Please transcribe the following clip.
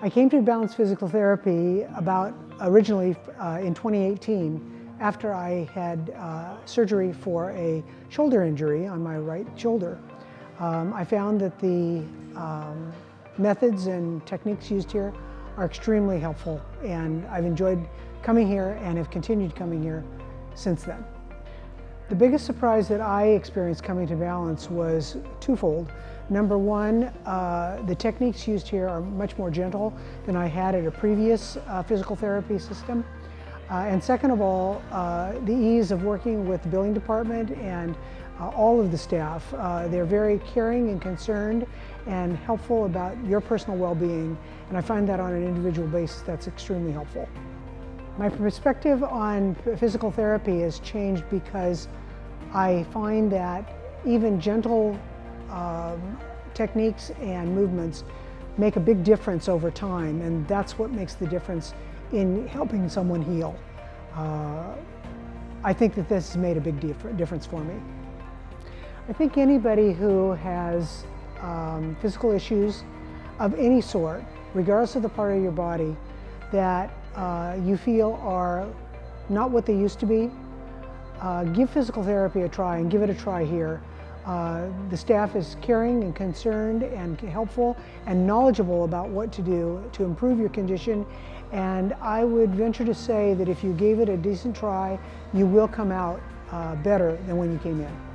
I came to Balance Physical Therapy originally in 2018 after I had surgery for a shoulder injury on my right shoulder. I found that the methods and techniques used here are extremely helpful, and I've enjoyed coming here and have continued coming here since then. The biggest surprise that I experienced coming to Balance was twofold. Number one, the techniques used here are much more gentle than I had at a previous physical therapy system. And second of all, the ease of working with the billing department and all of the staff. They're very caring and concerned and helpful about your personal well-being, and I find that on an individual basis that's extremely helpful. My perspective on physical therapy has changed because I find that even gentle techniques and movements make a big difference over time, and that's what makes the difference in helping someone heal. I think that this has made a big difference for me. I think anybody who has physical issues of any sort, regardless of the part of your body, that you feel are not what they used to be, give physical therapy a try, and give it a try here. The staff is caring and concerned and helpful and knowledgeable about what to do to improve your condition, and I would venture to say that if you gave it a decent try, you will come out better than when you came in.